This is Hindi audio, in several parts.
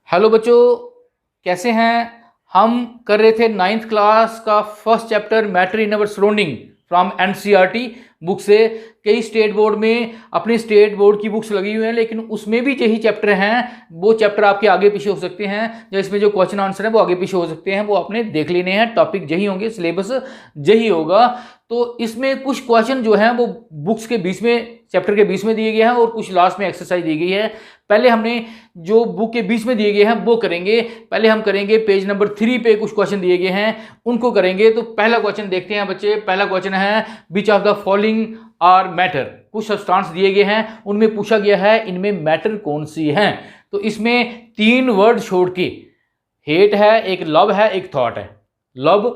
हेलो बच्चों, कैसे हैं। हम कर रहे थे 9th क्लास का first chapter matter in our surrounding from NCERT book से। कई स्टेट बोर्ड में अपने स्टेट बोर्ड की बुक्स लगी हुई हैं, लेकिन उसमें भी यही चैप्टर हैं। वो चैप्टर आपके आगे पीछे हो सकते हैं, या इसमें जो क्वेश्चन आंसर है वो आगे पीछे हो सकते हैं, वो आपने देख लेने हैं। टॉपिक यही होंगे, सिलेबस यही होगा। तो इसमें कुछ क्वेश्चन जो हैं वो बुक्स के बीच में, चैप्टर के बीच में दिए गए हैं, और कुछ लास्ट में एक्सरसाइज दी गई है। पहले हमने जो बुक के बीच में दिए गए हैं वो करेंगे। पहले हम करेंगे पेज नंबर 3 पे कुछ क्वेश्चन दिए गए हैं, उनको करेंगे। तो पहला क्वेश्चन देखते हैं बच्चे। पहला क्वेश्चन है which of the following are matter. कुछ सब्सटेंस दिए गए हैं, उनमें पूछा गया है इनमें मैटर कौन सी है। तो इसमें 3 वर्ड छोड़ के, हेट है, एक लव है, एक थॉट है। लव,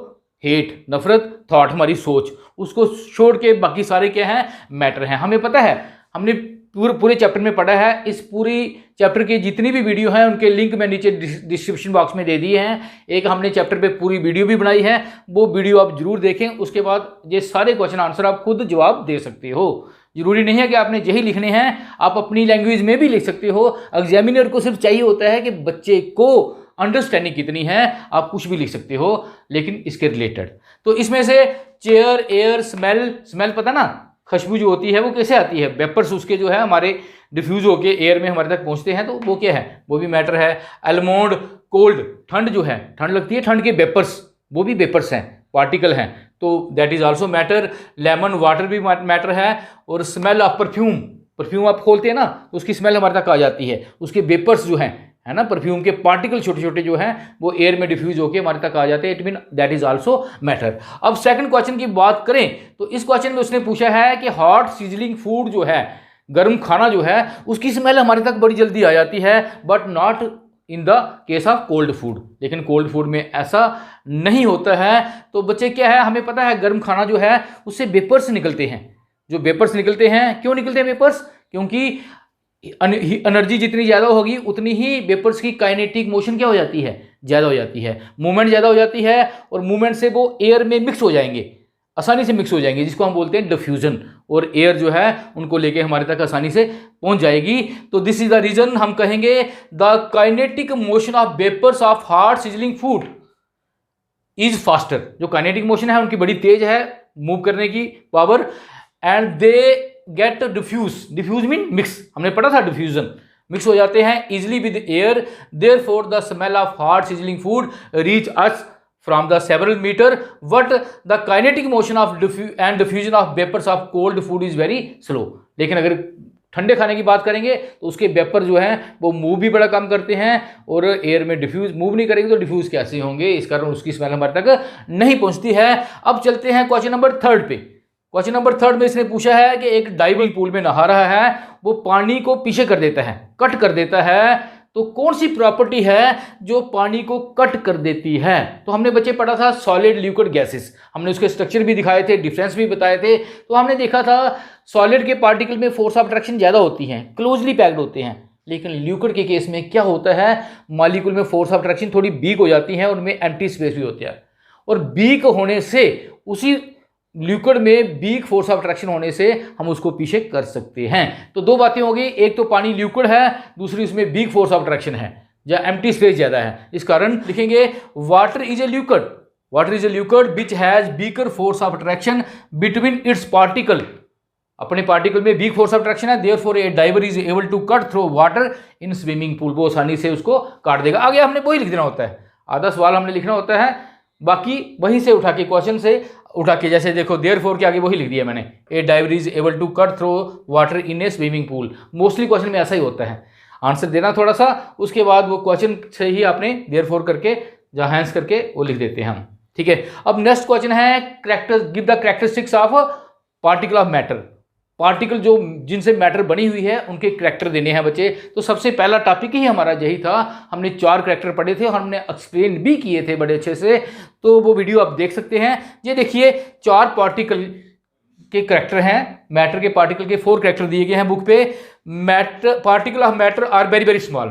हेट नफरत, थॉट हमारी सोच, उसको छोड़ के बाकी सारे क्या हैं, मैटर हैं। हमें पता है, हमने पूरे चैप्टर में पढ़ा है। इस पूरी चैप्टर की जितनी भी वीडियो हैं उनके लिंक मैं नीचे डिस्क्रिप्शन बॉक्स में दे दिए हैं। एक हमने चैप्टर पे पूरी वीडियो भी बनाई है, वो वीडियो आप जरूर देखें। उसके बाद ये सारे क्वेश्चन आंसर आप खुद जवाब दे सकते हो। जरूरी नहीं है कि आपने यही लिखने हैं, आप अपनी लैंग्वेज में भी लिख सकते हो। एग्जामिनर को सिर्फ चाहिए होता है कि बच्चे को अंडरस्टैंडिंग कितनी है। आप कुछ भी लिख सकते हो लेकिन इसके रिलेटेड। तो इसमें से चेयर, एयर, स्मेल पता ना, खुशबू जो होती है वो कैसे आती है, वेपर्स उसके जो है हमारे डिफ्यूज होके एयर में हमारे तक पहुंचते हैं, तो वो क्या है, वो भी मैटर है। अलमोंड, कोल्ड, ठंड जो है, ठंड लगती है, ठंड के वेपर्स, वो भी वेपर्स हैं, पार्टिकल हैं, तो that is also matter. Lemon, water भी मैटर है। और स्मेल ऑफ परफ्यूम आप खोलते हैं ना तो उसकी स्मेल हमारे तक आ जाती है, उसके वेपर्स जो हैं, है ना, परफ्यूम के पार्टिकल छोटे छोटे जो हैं वो एयर में डिफ्यूज होकर हमारे तक आ जाते हैं। It mean that is also matter. अब सेकंड क्वेश्चन की बात करें तो इस क्वेश्चन में उसने पूछा है कि हॉट सीजलिंग फूड जो है, गर्म खाना जो है, उसकी स्मेल हमारे तक बड़ी जल्दी आ जाती है, but not in the case of cold food. लेकिन कोल्ड फूड में ऐसा नहीं होता है। तो बच्चे क्या है, हमें पता है गर्म खाना जो है उससे वेपर्स निकलते हैं। जो वेपर्स निकलते हैं, क्यों निकलते हैं वेपर्स? क्योंकि एनर्जी जितनी ज़्यादा होगी उतनी ही वेपर्स की काइनेटिक मोशन क्या हो जाती है, ज़्यादा हो जाती है, मूवमेंट ज़्यादा हो जाती है, और मूवमेंट से वो एयर में मिक्स हो जाएंगे, आसानी से मिक्स हो जाएंगे, जिसको हम बोलते हैं डिफ्यूजन। और एयर जो है उनको लेके हमारे तक आसानी से पहुंच जाएगी। तो दिस इज द रीजन हम कहेंगे the kinetic motion of vapours of hot sizzling food is faster. जो काइनेटिक मोशन है उनकी बड़ी तेज है, मूव करने की power, and they get diffuse mean mix. हमने पढ़ा था डिफ्यूजन, मिक्स हो जाते हैं easily with air. Therefore the smell of hot sizzling food reach us from the several metre, but the kinetic motion of and diffusion of vapours of cold food is very slow. लेकिन अगर ठंडे खाने की बात करेंगे तो उसके वेपर जो हैं वो मूव भी बड़ा कम करते हैं, और एयर में डिफ्यूज मूव नहीं करेंगे तो डिफ्यूज कैसे होंगे, इस कारण उसकी स्मेल हमारे तक नहीं पहुंचती है। अब चलते हैं क्वेश्चन नंबर 3 पे। क्वेश्चन नंबर 3 में इसने पूछा है कि एक डाइविंग पूल में नहा रहा है, वो पानी को पीछे कर देता है, कट कर देता है। तो कौन सी प्रॉपर्टी है जो पानी को कट कर देती है? तो हमने बच्चे पढ़ा था सॉलिड, लिक्विड, गैसेस। हमने उसके स्ट्रक्चर भी दिखाए थे, डिफरेंस भी बताए थे। तो हमने देखा था सॉलिड के पार्टिकल में फोर्स ऑफ अट्रैक्शन ज़्यादा होती है, क्लोजली पैक्ड होते हैं। लेकिन लिक्विड के केस में क्या होता है, मॉलिक्यूल में फोर्स ऑफ अट्रैक्शन थोड़ी वीक हो जाती है, उनमें एम्प्टी स्पेस भी होती है, और वीक होने से, उसी लिक्विड में वीक फोर्स ऑफ अट्रैक्शन होने से हम उसको पीछे कर सकते हैं। तो दो बातें होगी, एक तो पानी लिक्विड है, दूसरी उसमें वीक फोर्स ऑफ अट्रैक्शन है या एम्प्टी स्पेस ज्यादा है। इस कारण लिखेंगे water is a liquid, water is a liquid which has weaker force of attraction between its particle. अपने पार्टिकल में वीक फोर्स ऑफ अट्रैक्शन है, therefore a diver is able to cut through water in swimming pool. वो आसानी से उसको काट देगा। आगे हमने वही लिख देना होता है, आधा सवाल हमने लिखना होता है, बाकी वहीं से उठा के, क्वेश्चन से उठा के, जैसे देखो देयरफॉर के आगे वही लिख दिया मैंने, a diver is able to cut through water in a swimming pool. Mostly question में ऐसा ही होता है, आंसर देना थोड़ा सा, उसके बाद वो क्वेश्चन से ही आपने देयरफॉर करके जहाँ हैंस करके वो लिख देते हैं हम। ठीक है, अब नेक्स्ट क्वेश्चन है give the characteristics of particle of matter. Particle जो जिनसे मैटर बनी हुई है उनके करैक्टर देने हैं बच्चे। तो सबसे पहला टॉपिक ही हमारा यही था। हमने 4 करैक्टर पढ़े थे और हमने एक्सप्लेन भी किए थे बड़े अच्छे से, तो वो वीडियो आप देख सकते हैं। ये देखिए 4 पार्टिकल के करैक्टर हैं, मैटर के पार्टिकल के 4 करैक्टर दिए गए हैं बुक पे। Matter, particle of matter are very very small.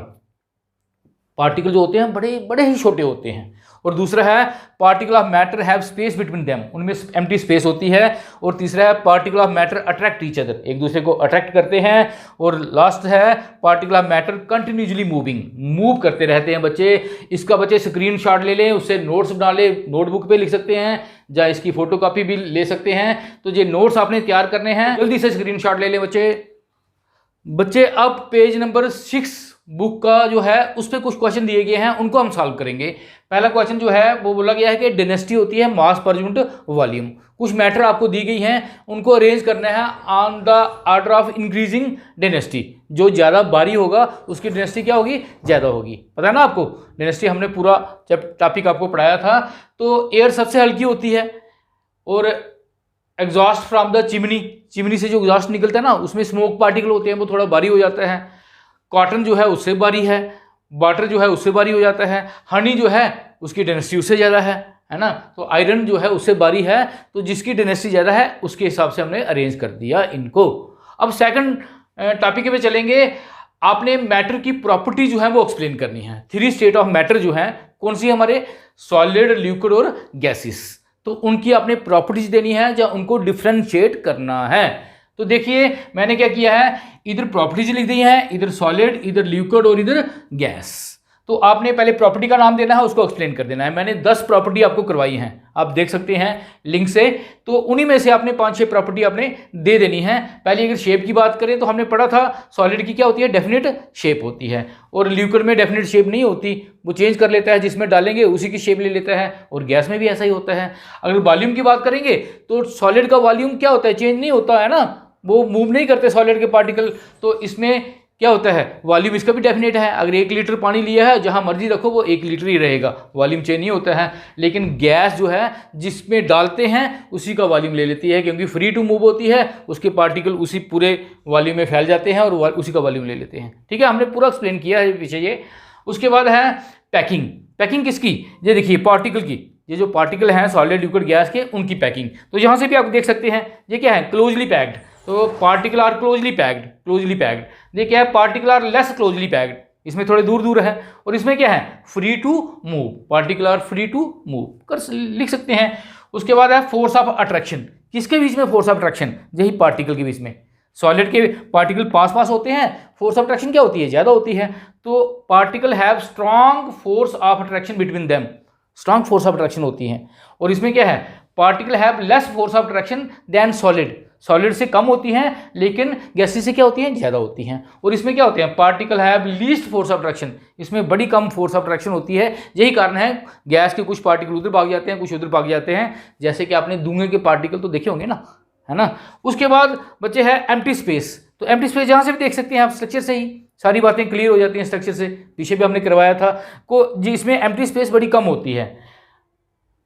Particle जो होते हैं बड़े बड़े ही छोटे होते हैं, और दूसरा है particle of matter have space between them, उनमें एम्प्टी स्पेस होती है। और तीसरा है particle of matter attract each other, एक दूसरे को अट्रैक्ट करते हैं। और लास्ट है particle of matter continuously moving, move करते रहते हैं बच्चे। इसका बच्चे स्क्रीनशॉट ले लें, उससे नोट्स बना ले, नोटबुक पे लिख सकते हैं या इसकी फोटोकॉपी भी ले सकते हैं। तो ये नोट्स आपने तैयार करने हैं, जल्दी से स्क्रीनशॉट ले लें बच्चे। अब पेज नंबर 6 बुक का जो है उस पर कुछ क्वेश्चन दिए गए हैं, उनको हम सॉल्व करेंगे। पहला क्वेश्चन जो है वो बोला गया है कि डेंसिटी होती है मास पर यूनिट वॉल्यूम। कुछ मैटर आपको दी गई हैं, उनको अरेंज करना है on the order of increasing density. जो ज़्यादा भारी होगा उसकी डेंसिटी क्या होगी, ज़्यादा होगी। पता है ना आपको, डेंसिटी हमने पूरा जब टॉपिक आपको पढ़ाया था। तो एयर सबसे हल्की होती है और exhaust from the chimney, chimney से जो एग्जॉस्ट निकलता है ना उसमें स्मोक पार्टिकल होते हैं, वो थोड़ा भारी हो जाता है। कॉटन जो है उससे भारी है, वाटर जो है उससे भारी हो जाता है, हनी जो है उसकी डेंसिटी उससे ज़्यादा है ना। तो आयरन जो है उससे भारी है, तो जिसकी डेंसिटी ज़्यादा है उसके हिसाब से हमने अरेंज कर दिया इनको। अब सेकंड टॉपिक पे चलेंगे। आपने मैटर की प्रॉपर्टी जो है वो एक्सप्लेन करनी है। 3 स्टेट ऑफ मैटर जो है कौन सी हमारे, सॉलिड, लिक्विड और गैसेस। तो उनकी आपने प्रॉपर्टीज देनी है या उनको डिफ्रेंशिएट करना है। तो देखिए मैंने क्या किया है, इधर प्रॉपर्टीज लिख दी है, इधर सॉलिड, इधर लिक्विड और इधर गैस। तो आपने पहले प्रॉपर्टी का नाम देना है, उसको एक्सप्लेन कर देना है। मैंने 10 प्रॉपर्टी आपको करवाई हैं, आप देख सकते हैं लिंक से। तो उन्हीं में से आपने 5-6 प्रॉपर्टी आपने दे देनी है। पहले अगर शेप की बात करें तो हमने पढ़ा था सॉलिड की क्या होती है, डेफिनेट शेप होती है। और लिक्विड में डेफिनेट शेप नहीं होती, वो चेंज कर लेता है, जिसमें डालेंगे उसी की शेप ले लेता है। और गैस में भी ऐसा ही होता है। अगर वॉल्यूम की बात करेंगे तो सॉलिड का वॉल्यूम क्या होता है, चेंज नहीं होता है ना, वो मूव नहीं करते सॉलिड के पार्टिकल। तो इसमें क्या होता है, वॉल्यूम इसका भी डेफिनेट है। अगर 1 लीटर पानी लिया है, जहां मर्जी रखो वो 1 लीटर ही रहेगा, वॉल्यूम चेंज नहीं होता है। लेकिन गैस जो है जिसमें डालते हैं उसी का वॉल्यूम ले लेती है, क्योंकि फ्री टू मूव होती है, उसके पार्टिकल उसी पूरे वॉल्यूम में फैल जाते हैं और उसी का वॉल्यूम ले लेते हैं। ठीक है, हमने पूरा एक्सप्लेन किया है पीछे ये। उसके बाद है पैकिंग। पैकिंग किसकी, ये देखिए पार्टिकल की, ये जो पार्टिकल हैं सॉलिड, लिक्विड, गैस के, उनकी पैकिंग। तो यहाँ से भी आप देख सकते हैं ये क्या है, क्लोजली पैक्ड। तो particle are closely packed, closely packed. ये क्या है, particle are less closely packed, इसमें थोड़े दूर दूर है। और इसमें क्या है, free to move, particle are free to move कर लिख सकते हैं। उसके बाद है फोर्स ऑफ अट्रैक्शन। किसके बीच में फोर्स ऑफ अट्रैक्शन, यही पार्टिकल के बीच में। सॉलिड के पार्टिकल पास पास होते हैं, फोर्स ऑफ अट्रैक्शन क्या होती है, ज़्यादा होती है। तो particle have strong force of attraction between them, strong force of attraction होती है। और इसमें क्या है, particle have less force of attraction than solid, solid से कम होती हैं लेकिन गैसेस से क्या होती हैं, ज़्यादा होती हैं। और इसमें क्या होते हैं, particle have least force of attraction, इसमें बड़ी कम फोर्स ऑफ अट्रैक्शन होती है। यही कारण है गैस के कुछ पार्टिकल उधर भाग जाते हैं, कुछ उधर भाग जाते हैं। जैसे कि आपने धुएं के पार्टिकल तो देखे होंगे ना, है ना। उसके बाद बच्चे है एम्प्टी स्पेस। तो एम्प्टी स्पेस जहाँ से भी देख सकते हैं आप, स्ट्रक्चर से ही सारी बातें क्लियर हो जाती हैं, स्ट्रक्चर से पीछे भी हमने करवाया था को जी। इसमें एम्प्टी स्पेस बड़ी कम होती है।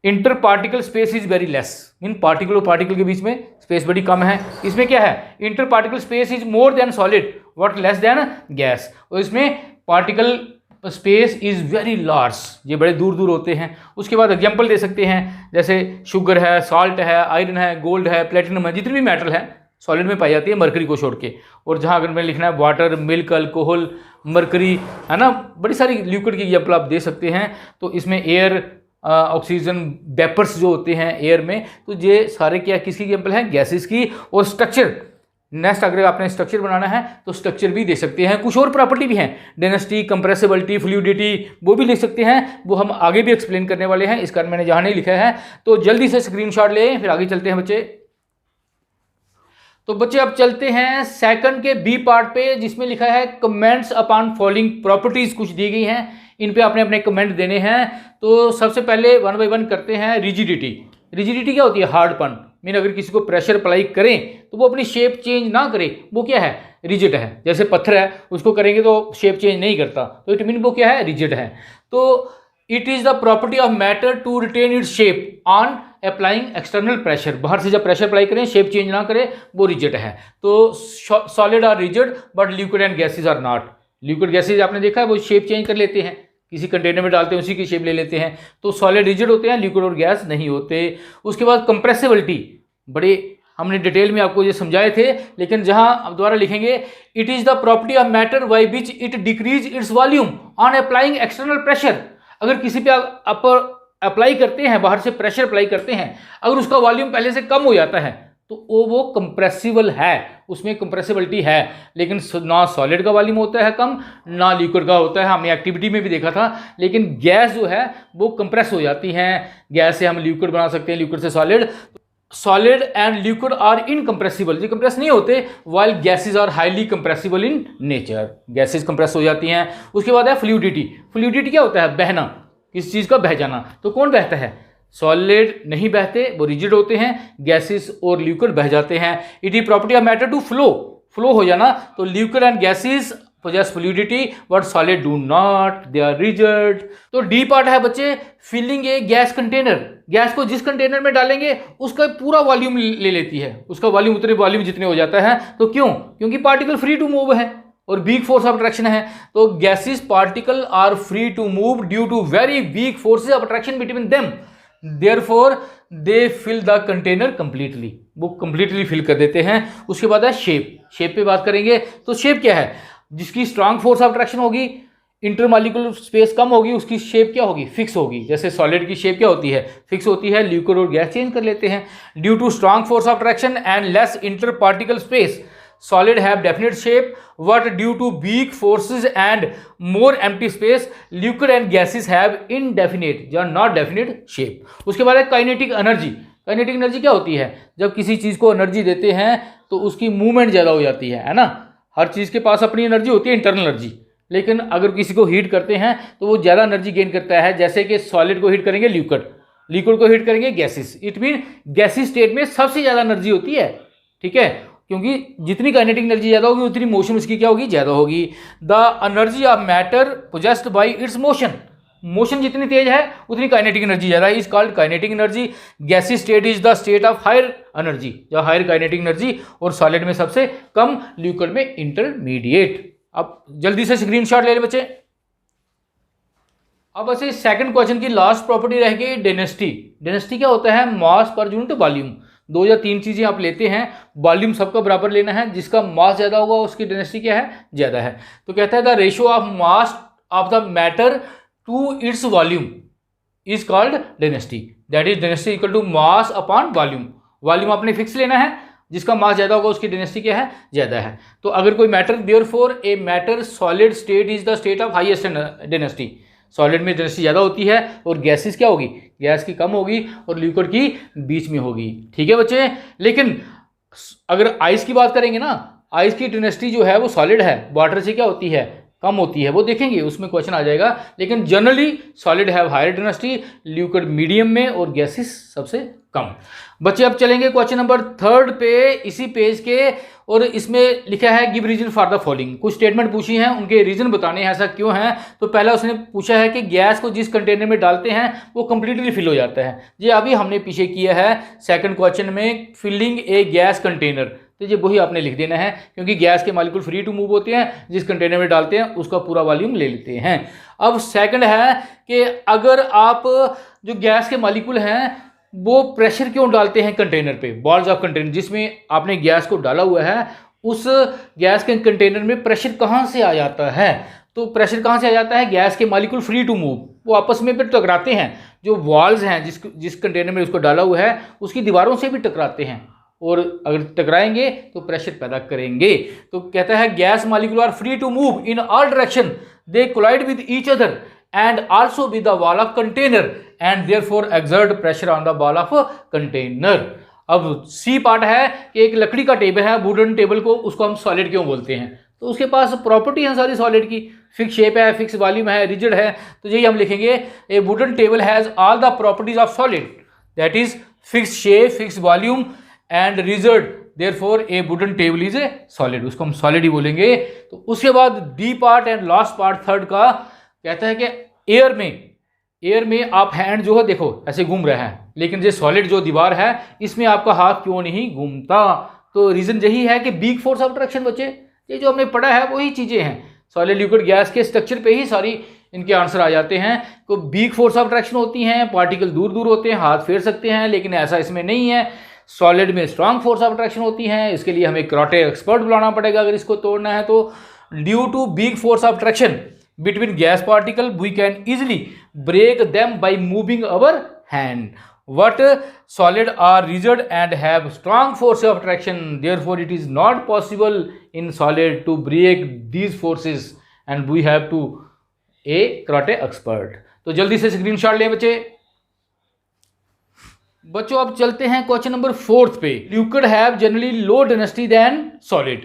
Inter particle space is very less, in particle और पार्टिकल के बीच में स्पेस बड़ी कम है। इसमें क्या है, inter particle space is more than solid but less than gas. और इसमें particle space is very large, ये बड़े दूर दूर होते हैं। उसके बाद एग्जांपल दे सकते हैं, जैसे शुगर है, साल्ट है, आयरन है, गोल्ड है, प्लेटिनम है, जितनी भी मेटल है सॉलिड में पाई जाती है मरकरी को छोड़ के। और जहाँ अगर मैं लिखना है वाटर, मिल्क, अल्कोहल, मरकरी, है ना, बड़ी सारी लिक्विड की एग्जाम्पल आप दे सकते हैं। तो इसमें एयर, ऑक्सीजन, वेपर्स जो होते हैं एयर में, तो ये सारे क्या किसकी एग्जाम्पल हैं, गैसेस की। और स्ट्रक्चर, नेक्स्ट अगर आपने स्ट्रक्चर बनाना है तो स्ट्रक्चर भी दे सकते हैं। कुछ और प्रॉपर्टी भी हैं, डेंसिटी, कंप्रेसिबिलिटी, फ्लूइडिटी, वो भी लिख सकते हैं। वो हम आगे भी एक्सप्लेन करने वाले हैं, इस कारण मैंने जहाँ नहीं लिखा है। तो जल्दी से स्क्रीनशॉट लें, फिर आगे चलते हैं बच्चे। तो बच्चे अब चलते हैं सेकंड के बी पार्ट पे, जिसमें लिखा है कमेंट्स अपॉन फॉलोइंग प्रॉपर्टीज कुछ दी गई हैं, इन पे आपने अपने कमेंट देने हैं। तो सबसे पहले 1 बाय 1 करते हैं। रिजिडिटी, रिजिडिटी क्या होती है, हार्डपन। मीन अगर किसी को प्रेशर अप्लाई करें तो वो अपनी शेप चेंज ना करे, वो क्या है, रिजिड है। जैसे पत्थर है, उसको करेंगे तो शेप चेंज नहीं करता, तो इट मीन वो क्या है, रिजिड है। तो it is the property of matter to retain its shape on applying external pressure, बाहर से जब प्रेशर अप्लाई करें शेप चेंज ना करे, वो रिजिड है। तो solid are rigid but liquid and gases are not. Liquid gases आपने देखा है वो शेप चेंज कर लेते हैं, किसी कंटेनर में डालते हैं उसी की शेप ले लेते हैं। तो सॉलिड रिजिड होते हैं, लिक्विड और गैस नहीं होते। उसके बाद कंप्रेसिबिलिटी, बड़े हमने डिटेल में आपको ये समझाए थे, लेकिन जहां अब दोबारा लिखेंगे, it is the property of matter by which it decrease its volume on applying external pressure. अगर किसी पे अपर अप्लाई करते हैं, बाहर से प्रेशर अप्लाई करते हैं, अगर उसका वॉल्यूम पहले से कम हो जाता है तो वो कंप्रेसिबल है, उसमें कंप्रेसिबिलिटी है। लेकिन ना सॉलिड का वॉल्यूम होता है कम, ना लिक्विड का होता है, हमने एक्टिविटी में भी देखा था। लेकिन गैस जो है वो कंप्रेस हो जाती हैं, गैस से हम लिक्विड बना सकते हैं, लिक्विड से solid. Solid and liquid are incompressible, ये कंप्रेस नहीं होते, while gases are highly compressible in nature, gases compress हो जाती हैं। उसके बाद है फ्लूइडिटी। फ्लूइडिटी क्या होता है? बहना, किसी चीज़ का बह जाना। तो कौन बहता है? सॉलिड नहीं बहते, वो रिजिड होते हैं, गैसेस और लिक्विड बह जाते हैं। It is property of matter to flow, flow हो जाना। तो liquid and gases possess fluidity but solid do not, they are rigid। तो डी पार्ट है बच्चे, फिलिंग ए गैस कंटेनर। गैस को जिस कंटेनर में डालेंगे उसका पूरा वॉल्यूम ले लेती है, उसका वॉल्यूम उतने वॉल्यूम जितने हो जाता है। तो क्यों? क्योंकि पार्टिकल फ्री टू मूव है और वीक फोर्स ऑफ अट्रैक्शन है। तो gases particle are free to move due to very weak forces of attraction between them, therefore they fill the container completely, वो कंप्लीटली फिल कर देते हैं। उसके बाद है शेप। शेप पे बात करेंगे। तो शेप क्या है? जिसकी स्ट्रांग फोर्स ऑफ अट्रैक्शन होगी, इंटरमॉलिक्यूलर स्पेस कम होगी, उसकी शेप क्या होगी? फिक्स होगी। जैसे सॉलिड की शेप क्या होती है? फिक्स होती है। लिक्विड और गैस चेंज कर लेते हैं। Due to strong force of attraction and less inter particle space, solid have definite shape, but due to weak forces and more empty space, liquid and gases have indefinite या not definite shape। उसके बाद है काइनेटिक एनर्जी। काइनेटिक एनर्जी क्या होती है? जब किसी चीज़ को एनर्जी देते हैं तो उसकी मूवमेंट ज़्यादा हो जाती है ना। हर चीज़ के पास अपनी एनर्जी होती है, इंटरनल एनर्जी। लेकिन अगर किसी को हीट करते हैं तो वो ज़्यादा एनर्जी गेन करता है। जैसे कि सॉलिड को हीट करेंगे लिक्विड, लिक्विड को हीट करेंगे गैसेस। इट मीन गैसी स्टेट में सबसे ज़्यादा एनर्जी होती है, ठीक है, क्योंकि जितनी काइनेटिक एनर्जी ज़्यादा होगी उतनी मोशन उसकी क्या होगी? ज़्यादा होगी। The energy of matter possessed by its motion, motion जितनी तेज है उतनी काइनेटिक एनर्जी ज़्यादा है, is called kinetic energy. Gaseous state is the state of higher energy या हायर काइनेटिक एनर्जी, और सॉलिड में सबसे कम, लिक्विड में इंटरमीडिएट। अब जल्दी से स्क्रीनशॉट ले ले बच्चे। अब ऐसे सेकंड क्वेश्चन की लास्ट प्रॉपर्टी रह गई डेंसिटी। डेंसिटी क्या होता है? मास पर यूनिट वॉल्यूम। 2 या 3 चीज़ें आप लेते हैं, वॉल्यूम सबका बराबर लेना है, जिसका मास ज़्यादा होगा उसकी डेंसिटी क्या है? ज़्यादा है। तो कहता है the ratio of mass of the matter to its volume is called density. That is density equal to mass upon volume. Volume आपने फिक्स लेना है, जिसका मास ज़्यादा होगा उसकी डेंसिटी क्या है? ज़्यादा है। तो अगर कोई matter, therefore a matter solid state is the state of highest density. Solid में डेंसिटी ज़्यादा होती है और गैसेस क्या होगी? गैस की कम होगी और लिक्विड की बीच में होगी, ठीक है बच्चे। लेकिन अगर आइस की बात करेंगे ना, आइस की डेंसिटी जो है वो सॉलिड है, वाटर से क्या होती है? कम होती है, वो देखेंगे, उसमें क्वेश्चन आ जाएगा। लेकिन generally solid have higher density, liquid medium में और गैसेस सबसे कम। बच्चे अब चलेंगे क्वेश्चन नंबर 3 पे, इसी पेज के, और इसमें लिखा है give reason for the following. कुछ स्टेटमेंट पूछी हैं, उनके रीजन बताने हैं ऐसा क्यों है। तो पहला उसने पूछा है कि गैस को जिस कंटेनर में डालते हैं वो कंप्लीटली फिल हो जाता है। ये अभी हमने पीछे किया है सेकंड क्वेश्चन में, फिलिंग ए गैस कंटेनर। तो ये वही आपने लिख देना है, क्योंकि गैस के मॉलिक्यूल फ्री टू मूव होते हैं, जिस कंटेनर में डालते हैं उसका पूरा वॉल्यूम ले लेते हैं। अब सेकंड है कि अगर आप जो गैस के मॉलिक्यूल हैं वो प्रेशर क्यों डालते हैं कंटेनर पे, वॉल्स ऑफ कंटेनर जिसमें आपने गैस को डाला हुआ है, उस गैस के कंटेनर में प्रेशर कहाँ से आ जाता है? तो प्रेशर कहाँ से आ जाता है? गैस के मॉलिक्यूल फ्री टू मूव, वो आपस में भी टकराते हैं। जो वॉल्स हैं जिस कंटेनर में उसको डाला हुआ है उसकी दीवारों से भी टकराते हैं, और अगर टकराएंगे तो प्रेशर पैदा करेंगे। तो कहता है gas molecule are free to move in all direction, they collide with each other and also with the wall of container and therefore exert pressure on the wall of container। अब सी पार्ट है कि एक लकड़ी का टेबल है, वुडन टेबल को, उसको हम सॉलिड क्यों बोलते हैं? तो उसके पास प्रॉपर्टी है सारी सॉलिड की, फिक्स शेप है, फिक्स वॉल्यूम है, रिजिड है। तो यही हम लिखेंगे, ए wooden table has all the properties of solid, that is fix shape, fix volume and rigid, therefore A wooden table is a solid, उसको हम सॉलिड ही बोलेंगे। तो उसके बाद D part and last part third का कहता है कि एयर में आप हैंड जो है देखो ऐसे घूम रहा है, लेकिन जो सॉलिड जो दीवार है इसमें आपका हाथ क्यों नहीं घूमता? तो रीजन यही है कि वीक फोर्स ऑफ अट्रैक्शन। बच्चे ये जो हमने पढ़ा है वही चीज़ें हैं, सॉलिड लिक्विड गैस के स्ट्रक्चर पे ही सारी इनके आंसर आ जाते हैं। तो वीक फोर्स ऑफ अट्रैक्शन होती हैं, पार्टिकल दूर दूर होते हैं, हाथ फेर सकते हैं, लेकिन ऐसा इसमें नहीं है। सॉलिड में स्ट्रांग फोर्स ऑफ अट्रैक्शन होती हैं, इसके लिए हमें कराटे एक्सपर्ट बुलाना पड़ेगा अगर इसको तोड़ना है। तो due to weak force of attraction between gas particle, we can easily break them by moving our hand. What solid are rigid and have strong force of attraction, therefore it is not possible in solid to break these forces and we have to a karate expert. तो जल्दी से स्क्रीनशॉट लें बच्चों अब चलते हैं क्वेश्चन नंबर 4 पे। Liquid have generally low density than solid.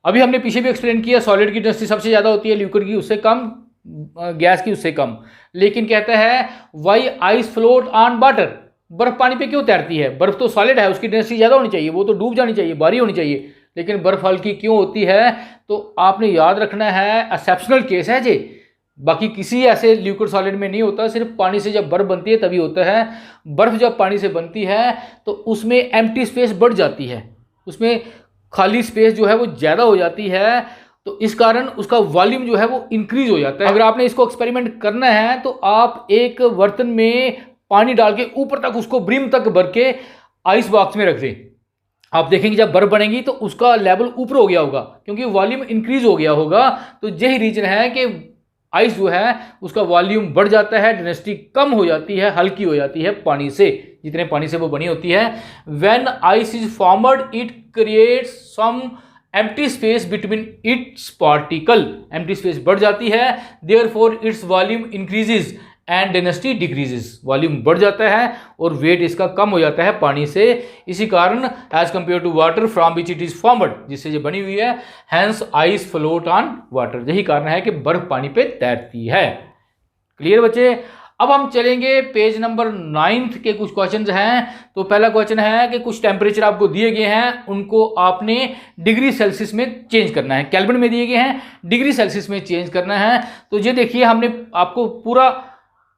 अभी हमने पीछे भी एक्सप्लेन किया, सॉलिड की डेंसिटी सबसे ज़्यादा होती है, लिक्विड की उससे कम, गैस की उससे कम। लेकिन कहता है why ice float on water, बर्फ पानी पे क्यों तैरती है? बर्फ तो सॉलिड है, उसकी डेंसिटी ज़्यादा होनी चाहिए, वो तो डूब जानी चाहिए, भारी होनी चाहिए, लेकिन बर्फ हल्की क्यों होती है? तो आपने याद रखना है एक्सेप्शनल केस है जी, बाकी किसी ऐसे लिक्विड सॉलिड में नहीं होता, सिर्फ पानी से जब बर्फ बनती है तभी होता है। बर्फ जब पानी से बनती है तो उसमें एम्प्टी स्पेस बढ़ जाती है, उसमें खाली स्पेस जो है वो ज़्यादा हो जाती है, तो इस कारण उसका वॉल्यूम जो है वो इंक्रीज हो जाता है। अगर आपने इसको एक्सपेरिमेंट करना है तो आप एक बर्तन में पानी डाल के ऊपर तक उसको ब्रिम तक भर के आइस बॉक्स में रख दें, आप देखेंगे जब बर्फ बनेगी तो उसका लेवल ऊपर हो गया होगा क्योंकि वॉल्यूम इंक्रीज हो गया होगा। तो यही रीजन है कि आइस जो है उसका वॉल्यूम बढ़ जाता है, डेंसिटी कम हो जाती है, हल्की हो जाती है पानी से, जितने पानी से वो बनी होती है। When ice is formed it creates some empty space between its particle, empty space बढ़ जाती है, therefore its volume increases and density decreases, volume बढ़ जाता है और वेट इसका कम हो जाता है पानी से। इसी कारण as compare to water from which it is formed, जिससे ये बनी हुई है, hence ice float on water, यही कारण है कि बर्फ पानी पे तैरती है। क्लियर बच्चे? अब हम चलेंगे पेज नंबर 9 के कुछ क्वेश्चंस हैं। तो पहला क्वेश्चन है कि कुछ टेम्परेचर आपको दिए गए हैं, उनको आपने डिग्री सेल्सियस में चेंज करना है, केल्विन में दिए गए हैं, डिग्री सेल्सियस में चेंज करना है। तो ये देखिए हमने आपको पूरा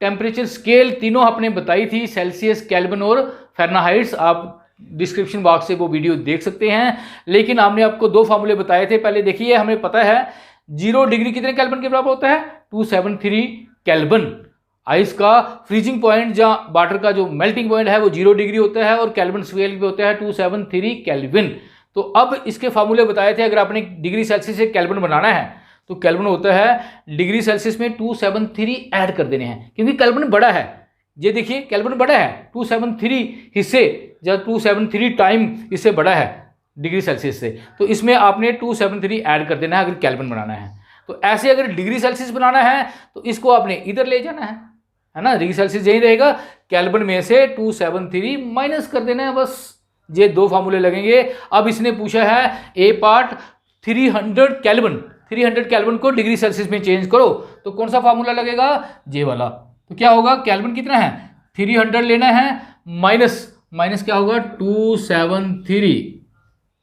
टेम्परेचर स्केल तीनों आपने बताई थी, सेल्सियस, केल्विन और फ़ारेनहाइट, आप डिस्क्रिप्शन बॉक्स से वो वीडियो देख सकते हैं। लेकिन हमने आपको 2 फार्मूले बताए थे। पहले देखिए, हमें पता है 0 डिग्री कितने केल्विन के बराबर होता है? 273 केल्विन। आइस का फ्रीजिंग पॉइंट या वाटर का जो मेल्टिंग पॉइंट है वो 0 डिग्री होता है और केल्विन स्केल पे होता है 273 केल्विन। तो अब इसके फार्मूले बताए थे, अगर आपने डिग्री सेल्सियस से केल्विन बनाना है तो केल्विन होता है डिग्री सेल्सियस में 273 ऐड कर देने हैं, क्योंकि केल्विन बड़ा है। ये देखिए केल्विन बड़ा है, 273 हिस्से या 273 टाइम इससे बड़ा है डिग्री सेल्सियस से, तो इसमें आपने 273 ऐड कर देना है अगर केल्विन बनाना है। तो ऐसे अगर डिग्री सेल्सियस बनाना है तो इसको आपने इधर ले जाना है ना, डिग्री सेल्सियस यही रहेगा, केल्विन में से 273 माइनस कर देना है, बस। ये 2 फार्मूले लगेंगे। अब इसने पूछा है ए पार्ट 300 केल्विन, 300 केल्विन को डिग्री सेल्सियस में चेंज करो, तो कौन सा फार्मूला लगेगा? ये वाला। तो क्या होगा? केल्विन कितना है? 300 लेना है, माइनस क्या होगा? 273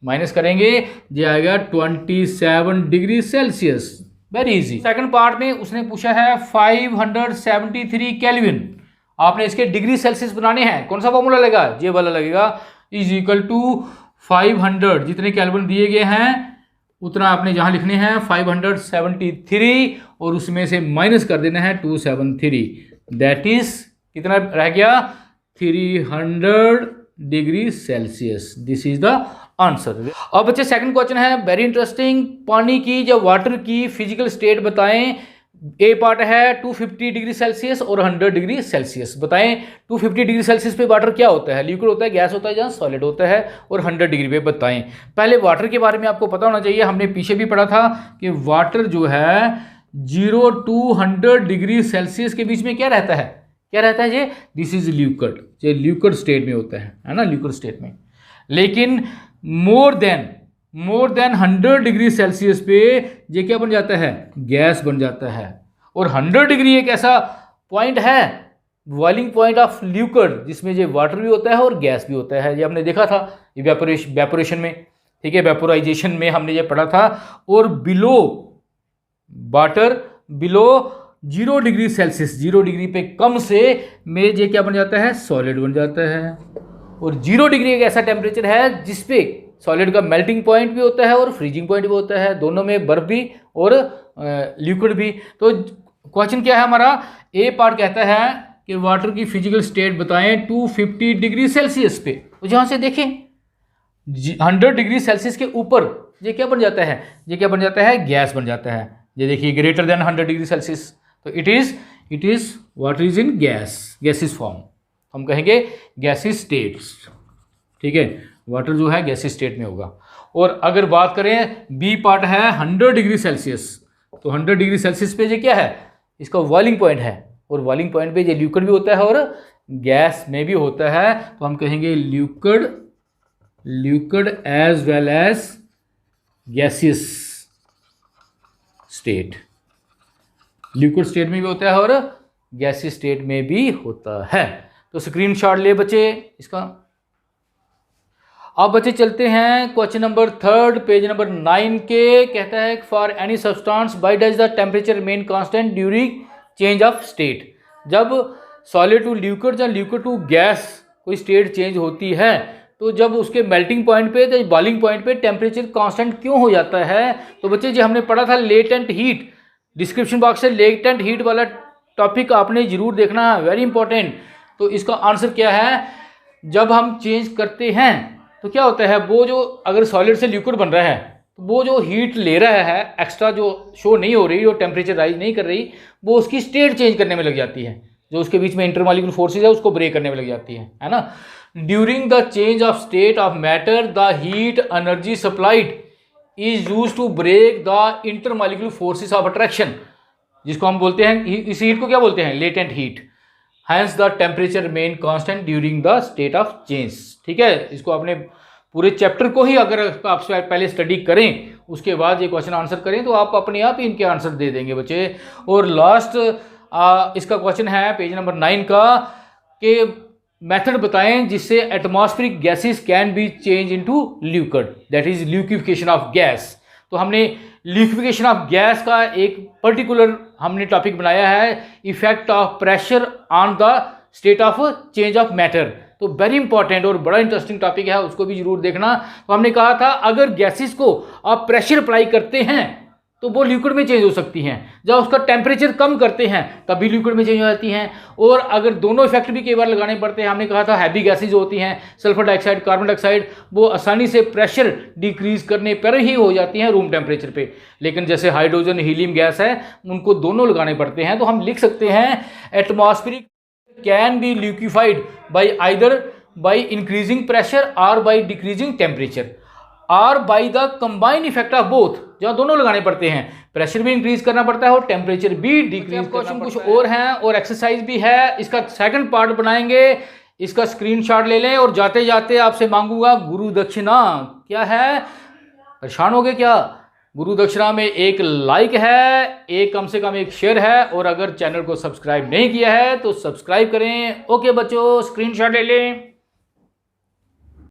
माइनस करेंगे, ये आएगा 27 degree Celsius. Very easy. Second part में उसने पूछा है 573 केल्विन, आपने इसके डिग्री सेल्सियस बनाने हैं, कौन सा फार्मूला लगेगा? ये वाला लगेगा, इज इक्वल टू 500, जितने केल्विन दिए गए हैं उतना आपने जहां लिखने हैं 573 और उसमें से माइनस कर देना है 273, दैट इज कितना रह गया? 300 degree Celsius. This is the answer. अब बच्चे सेकंड क्वेश्चन है वेरी इंटरेस्टिंग, पानी की या वाटर की फिजिकल स्टेट बताएं। ए पार्ट है 250 डिग्री सेल्सियस और 100 डिग्री सेल्सियस। बताएं 250 डिग्री सेल्सियस पे वाटर क्या होता है? लिक्विड होता है, गैस होता है, जहाँ सॉलिड होता है, और 100 डिग्री पे बताएं। पहले वाटर के बारे में आपको पता होना चाहिए, हमने पीछे भी पढ़ा था कि वाटर जो है 0 to 100 डिग्री सेल्सियस के बीच में क्या रहता है? क्या रहता है ये? दिस इज लिक्विड, ये लिक्विड स्टेट में होता है ना, लिक्विड स्टेट में। लेकिन मोर देन 100 डिग्री सेल्सियस पे ये क्या बन जाता है? गैस बन जाता है। और 100 डिग्री एक ऐसा पॉइंट है, बॉइलिंग पॉइंट ऑफ लिक्विड, जिसमें ये वाटर भी होता है और गैस भी होता है। ये हमने देखा था इवेपोरेशन में, ठीक है, वेपोराइजेशन में हमने ये पढ़ा था। और below water, below 0 degree Celsius, 0 degree पे कम से में ये क्या बन जाता है? सॉलिड बन जाता है। और 0 डिग्री एक ऐसा टेम्परेचर है जिसपे सॉलिड का मेल्टिंग पॉइंट भी होता है और फ्रीजिंग पॉइंट भी होता है, दोनों में बर्फ भी और लिक्विड भी। तो क्वेश्चन क्या है हमारा? ए पार्ट कहता है कि वाटर की फिजिकल स्टेट बताएं 250 डिग्री सेल्सियस पे। तो जहाँ से देखें 100 डिग्री सेल्सियस के ऊपर ये क्या बन जाता है? ये क्या बन जाता है? गैस बन जाता है। ये देखिए ग्रेटर देन 100 डिग्री सेल्सियस, तो it is water is in gases form, हम कहेंगे गैसिस स्टेट्स, ठीक है, वाटर जो है गैसिस स्टेट में होगा। और अगर बात करें बी पार्ट है 100 डिग्री सेल्सियस, तो 100 डिग्री सेल्सियस पे ये क्या है, इसका बॉइलिंग पॉइंट है, और बॉइलिंग पॉइंट पे ये लिक्विड भी होता है और गैस में भी होता है, तो हम कहेंगे liquid as well as gaseous state, liquid state में भी होता है और गैसियस स्टेट में भी होता है। तो स्क्रीनशॉट ले बच्चे इसका। अब बच्चे चलते हैं क्वेश्चन नंबर 3 पेज नंबर 9 के, कहता है for any substance why does the temperature remain constant during change of state. जब सॉलिड टू लिक्विड या लिक्विड टू गैस कोई स्टेट चेंज होती है, तो जब उसके मेल्टिंग पॉइंट पे या बॉइलिंग पॉइंट पे टेम्परेचर कांस्टेंट क्यों हो जाता है। तो बच्चे जो हमने पढ़ा था लेटेंट हीट, डिस्क्रिप्शन बॉक्स से लेटेंट हीट वाला टॉपिक आपने जरूर देखना है, वेरी इंपॉर्टेंट। तो इसका आंसर क्या है, जब हम चेंज करते हैं तो क्या होता है, वो जो अगर सॉलिड से लिक्विड बन रहा है तो वो जो हीट ले रहा है एक्स्ट्रा जो शो नहीं हो रही और टेम्परेचर राइज नहीं कर रही, वो उसकी स्टेट चेंज करने में लग जाती है, जो उसके बीच में इंटरमॉलिक्यूलर फोर्सेज है उसको ब्रेक करने में लग जाती है ना। During the change of state of matter the heat energy supplied is use to break the intermolecular forces of attraction, जिसको हम बोलते हैं, इस हीट को क्या बोलते हैं, latent heat. Hence the temperature remain constant during the state of change. ठीक है, इसको आपने पूरे चैप्टर को ही अगर आप पहले स्टडी करें उसके बाद ये क्वेश्चन आंसर करें तो आप अपने आप ही इनके आंसर दे देंगे बच्चे। और लास्ट इसका क्वेश्चन है पेज नंबर 9 का, कि मेथड बताएं जिससे atmospheric gases can be change into liquid, that is liquefaction of gas. तो हमने लिक्विफिकेशन ऑफ गैस का एक पर्टिकुलर हमने टॉपिक बनाया है, effect of pressure on the state of change of matter. तो वेरी इंपॉर्टेंट और बड़ा इंटरेस्टिंग टॉपिक है, उसको भी जरूर देखना। तो हमने कहा था अगर गैसेस को आप प्रेशर अप्लाई करते हैं तो वो लिक्विड में चेंज हो सकती हैं, जब उसका टेम्परेचर कम करते हैं तभी लिक्विड में चेंज हो जाती हैं। और अगर दोनों इफेक्ट भी कई बार लगाने पड़ते हैं, हमने कहा था हैवी गैसेज होती हैं सल्फर डाइऑक्साइड, कार्बन डाइऑक्साइड, वो आसानी से प्रेशर डिक्रीज करने पर ही हो जाती हैं रूम टेम्परेचर पे, लेकिन जैसे हाइड्रोजन हीलियम गैस है उनको दोनों लगाने पड़ते हैं। तो हम लिख सकते हैं atmospheric can be liquefied by either by increasing pressure और बाई डिक्रीजिंग टेम्परेचर और by the combined effect of both, जहाँ दोनों लगाने पड़ते हैं, प्रेशर भी इंक्रीज करना पड़ता है और टेम्परेचर भी डिक्रीज। क्वेश्चन कुछ और हैं और एक्सरसाइज भी है, इसका सेकंड पार्ट बनाएंगे, इसका स्क्रीनशॉट ले लें। और जाते जाते आपसे मांगूंगा गुरु दक्षिणा क्या है, परेशान हो गए क्या? गुरु दक्षिणा में एक लाइक है, एक कम से कम एक शेयर है, और अगर चैनल को सब्सक्राइब नहीं किया है तो सब्सक्राइब करें। ओके बच्चों, स्क्रीनशॉट ले लें।